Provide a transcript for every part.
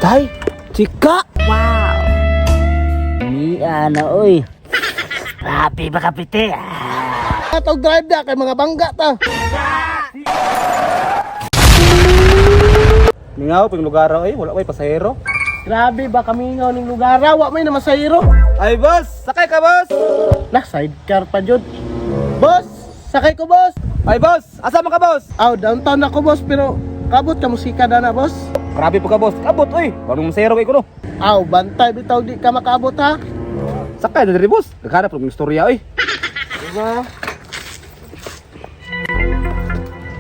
Day, chika. Wow. Ni ana oy. Happy ba kapite? Atog drive da kay mga bangga ta. Mingaw ping lugar ay wala may pasahero. Grabe ba kami nga ning lugar, wa may na masayro. Ay boss, sakay ka boss. Lah sidecar pa jud. Boss, sakay ko boss. Ay boss, asa man ka boss? Aw, downtown ako boss pero kabot ka musika na boss. Grabe po ka boss. Kabot oy. Parang masahero kay kuno. Aw, bantay bitaw di ka makaabot ha. Sakay na diri boss. Naghanap ng istorya oy. Diba?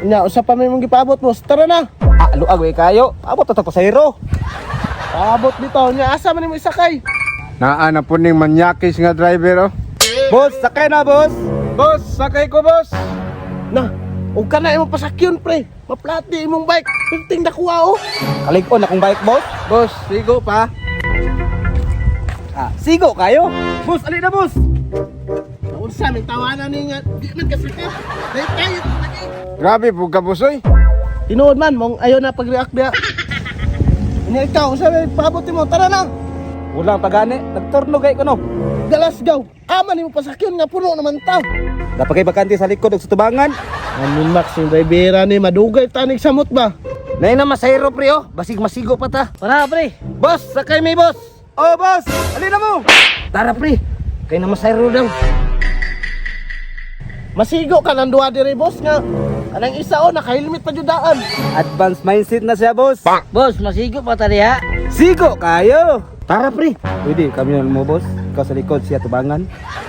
Nya, usa pa may mong gipaabot boss. Tara na. Ah, luag way kayo. Abot ta pasahero. Paabot bitaw nya, asa man mo isakay? Naa na po ning manyakis nga driver oh. Boss, sakay na boss. Boss, sakay ko boss. Na, ug kana imong pasakyon pre. Maplati imong bike. Pinting nakuha oh. Kalig-on akong bike boss. Boss, sigo pa. Ah, sigo kayo. Boss, ali na boss. Unsa may tawanan ni nga di man kasaka. Dai tayo lagi. Grabe po ka boss oy. Tinuod man mong ayaw na pag-react dia. Ini ikaw, unsa may paabot mo? Tara na. Ulang tagani, nagturno kay kuno. Galasgaw. Aman imong pasakyon nga puno naman ta. Dapat kay bakante sa likod ug sa tubangan. Amin Max, yung drivera ni madugay tanig samot ba? Nay na masayro pre oh. Basig masigo pa ta. Para pre. Boss, sakay may boss. Oh boss, ali na mo. Tara pre. Kay na masayro daw. Masigo ka nang duwa diri boss nga. Kanang isa o naka-helmet pa jud daan. Advanced mindset na siya boss. Boss, masigo pa ta diha. Sigo kayo. Tara pre. Pwede kami na mo boss. Ikaw sa likod siya tubangan.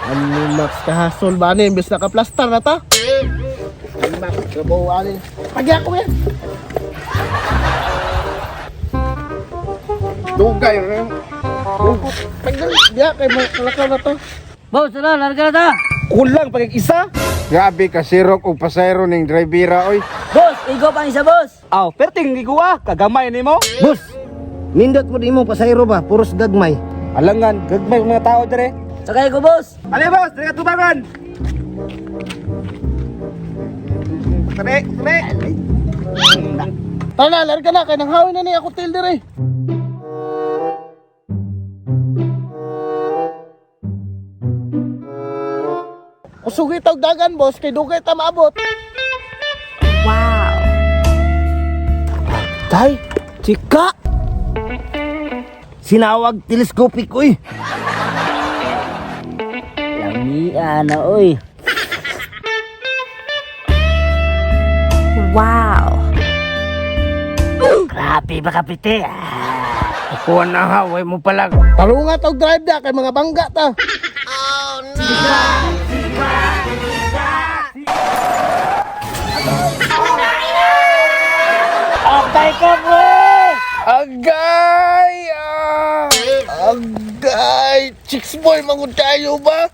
Amin Max, kahasol ba ni imbes naka-plaster na ta? Amin Max, kabaw alin. Pagi ako yan. Dugay rin. Pagdali, diya kay mga kalakaw na to. Boss, tara, larga na ta. Kulang pag isa. Grabe ka sirok o pasayro ning drivera oy. Boss, igo pa isa boss. Aw, perting giguwa, kagamay nimo. Boss. Nindot mo di mo pasayro ba? Puros gagmay. Alangan, gagmay mga tao dire. Sakay ko boss. Ali boss, dire tubangan. Tare, tare. Tara na, larga na, kay nang hawin na ni ako til diri. Usugay tawag dagan boss, kay dugay ta maabot. Wow. Tay, chika. Sinawag telescopic oy. Lami ana oy. Wow. Grabe ba kapite? Ako na haway mo palag. Talunga tawag drive da, kay mga bangga ta. Abay ka bro! Agay! Agay! Chicks boy, mangod tayo ba?